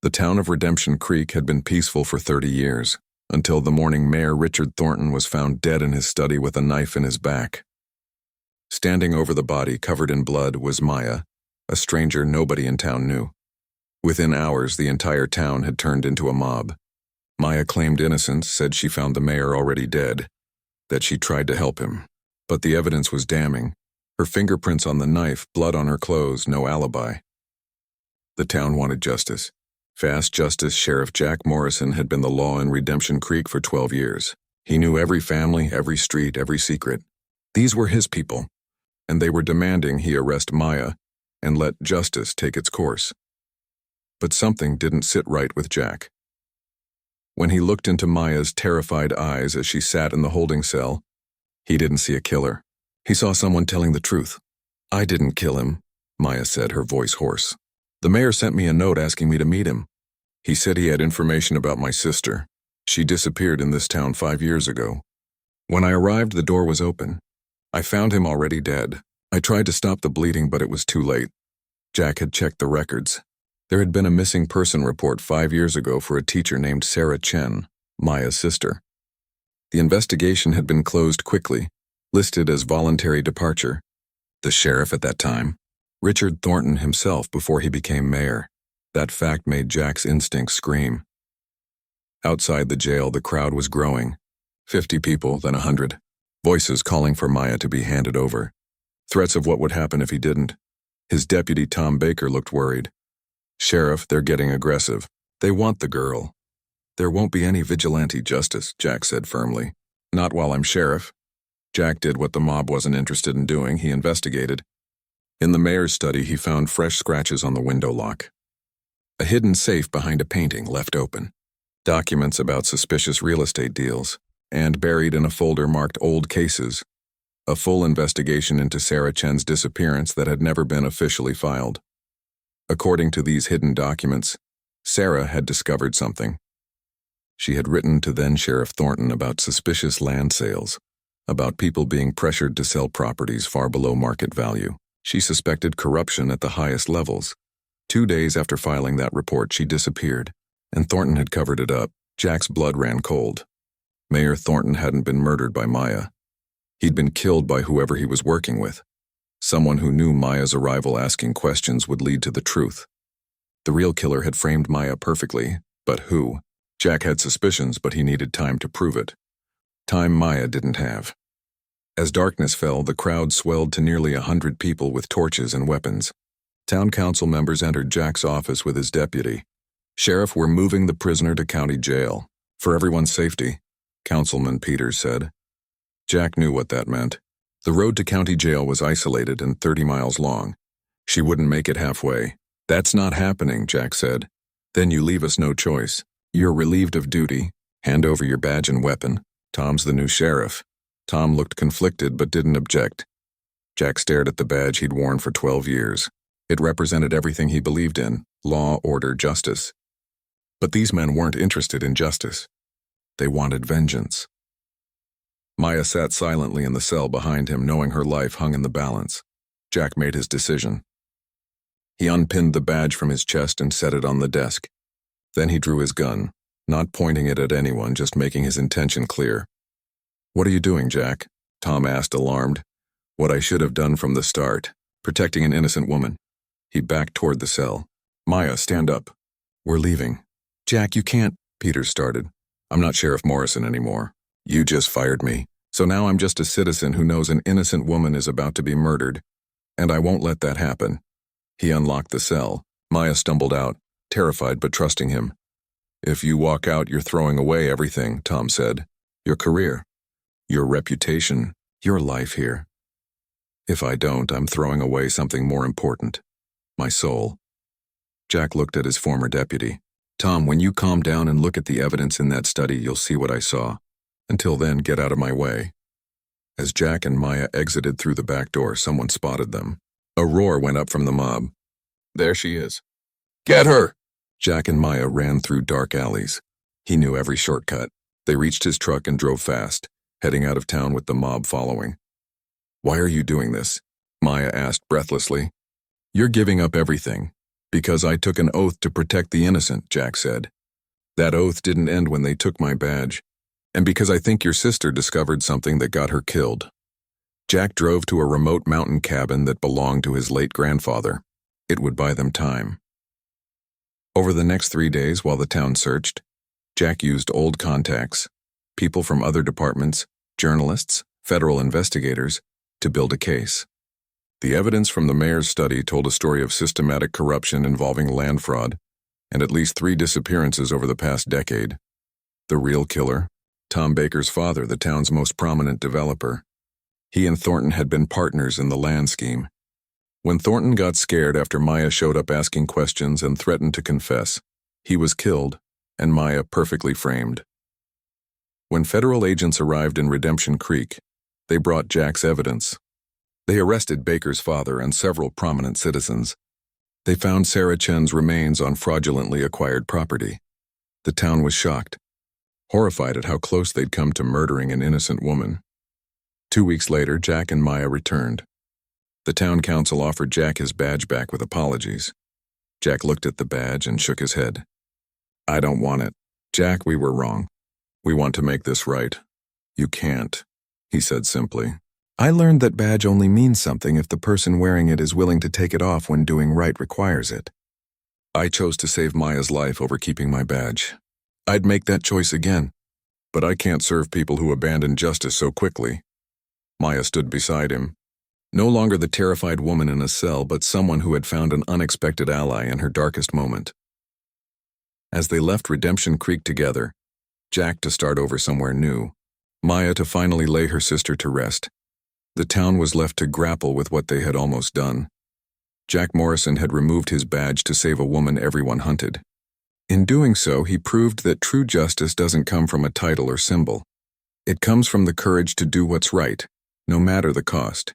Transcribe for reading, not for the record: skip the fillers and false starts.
The town of Redemption Creek had been peaceful for 30 years, until the morning Mayor Richard Thornton was found dead in his study with a knife in his back. Standing over the body covered in blood was Maya, a stranger nobody in town knew. Within hours, the entire town had turned into a mob. Maya claimed innocence, said she found the mayor already dead, that she tried to help him. But the evidence was damning. Her fingerprints on the knife, blood on her clothes, no alibi. The town wanted justice. Fast Justice Sheriff Jack Morrison had been the law in Redemption Creek for 12 years. He knew every family, every street, every secret. These were his people, and they were demanding he arrest Maya and let justice take its course. But something didn't sit right with Jack. When he looked into Maya's terrified eyes as she sat in the holding cell, he didn't see a killer. He saw someone telling the truth. "I didn't kill him," Maya said, her voice hoarse. "The mayor sent me a note asking me to meet him. He said he had information about my sister. She disappeared in this town 5 years ago. When I arrived, the door was open. I found him already dead. I tried to stop the bleeding, but it was too late." Jack had checked the records. There had been a missing person report 5 years ago for a teacher named Sarah Chen, Maya's sister. The investigation had been closed quickly, listed as voluntary departure. The sheriff at that time, Richard Thornton himself before he became mayor. That fact made Jack's instincts scream. Outside the jail, the crowd was growing. 50 people, then 100. Voices calling for Maya to be handed over. Threats of what would happen if he didn't. His deputy, Tom Baker, looked worried. "Sheriff, they're getting aggressive. They want the girl." "There won't be any vigilante justice," Jack said firmly. "Not while I'm sheriff." Jack did what the mob wasn't interested in doing. He investigated. In the mayor's study, he found fresh scratches on the window lock. A hidden safe behind a painting left open. Documents about suspicious real estate deals, and buried in a folder marked old cases. A full investigation into Sarah Chen's disappearance that had never been officially filed. According to these hidden documents, Sarah had discovered something. She had written to then-Sheriff Thornton about suspicious land sales, about people being pressured to sell properties far below market value. She suspected corruption at the highest levels. 2 days after filing that report, she disappeared, and Thornton had covered it up. Jack's blood ran cold. Mayor Thornton hadn't been murdered by Maya. He'd been killed by whoever he was working with. Someone who knew Maya's arrival asking questions would lead to the truth. The real killer had framed Maya perfectly, but who? Jack had suspicions, but he needed time to prove it. Time Maya didn't have. As darkness fell, the crowd swelled to nearly 100 people with torches and weapons. Town council members entered Jack's office with his deputy. "Sheriff, we're moving the prisoner to county jail. For everyone's safety," Councilman Peters said. Jack knew what that meant. The road to county jail was isolated and 30 miles long. She wouldn't make it halfway. "That's not happening," Jack said. "Then you leave us no choice. You're relieved of duty. Hand over your badge and weapon. Tom's the new sheriff." Tom looked conflicted but didn't object. Jack stared at the badge he'd worn for 12 years. It represented everything he believed in: law, order, justice. But these men weren't interested in justice. They wanted vengeance. Maya sat silently in the cell behind him, knowing her life hung in the balance. Jack made his decision. He unpinned the badge from his chest and set it on the desk. Then he drew his gun, not pointing it at anyone, just making his intention clear. "What are you doing, Jack?" Tom asked, alarmed. "What I should have done from the start, protecting an innocent woman." He backed toward the cell. "Maya, stand up. We're leaving." "Jack, you can't," Peter started. "I'm not Sheriff Morrison anymore. You just fired me. So now I'm just a citizen who knows an innocent woman is about to be murdered, and I won't let that happen." He unlocked the cell. Maya stumbled out, terrified but trusting him. "If you walk out, you're throwing away everything," Tom said. "Your career, your reputation, your life here. If I don't, I'm throwing away something more important. My soul." Jack looked at his former deputy. "Tom, when you calm down and look at the evidence in that study, you'll see what I saw. Until then, get out of my way." As Jack and Maya exited through the back door, someone spotted them. A roar went up from the mob. "There she is. Get her!" Jack and Maya ran through dark alleys. He knew every shortcut. They reached his truck and drove fast, heading out of town with the mob following. "Why are you doing this?" Maya asked breathlessly. "You're giving up everything. Because I took an oath to protect the innocent, Jack said. That oath didn't end when they took my badge. And because I think your sister discovered something that got her killed. Jack drove to a remote mountain cabin that belonged to his late grandfather. It would buy them time. Over the next 3 days while the town searched, Jack used old contacts, people from other departments, journalists, federal investigators, to build a case. The evidence from the mayor's study told a story of systematic corruption involving land fraud and at least 3 disappearances over the past decade. The real killer, Tom Baker's father, the town's most prominent developer. He and Thornton had been partners in the land scheme. When Thornton got scared after Maya showed up asking questions and threatened to confess, he was killed, and Maya perfectly framed. When federal agents arrived in Redemption Creek, they brought Jack's evidence. They arrested Baker's father and several prominent citizens. They found Sarah Chen's remains on fraudulently acquired property. The town was shocked, horrified at how close they'd come to murdering an innocent woman. 2 weeks later, Jack and Maya returned. The town council offered Jack his badge back with apologies. Jack looked at the badge and shook his head. I don't want it. Jack, we were wrong. We want to make this right. You can't, he said simply. I learned that badge only means something if the person wearing it is willing to take it off when doing right requires it. I chose to save Maya's life over keeping my badge. I'd make that choice again, but I can't serve people who abandon justice so quickly. Maya stood beside him, no longer the terrified woman in a cell, but someone who had found an unexpected ally in her darkest moment. As they left Redemption Creek together, Jack to start over somewhere new, Maya to finally lay her sister to rest, the town was left to grapple with what they had almost done. Jack Morrison had removed his badge to save a woman everyone hunted. In doing so, he proved that true justice doesn't come from a title or symbol. It comes from the courage to do what's right, no matter the cost.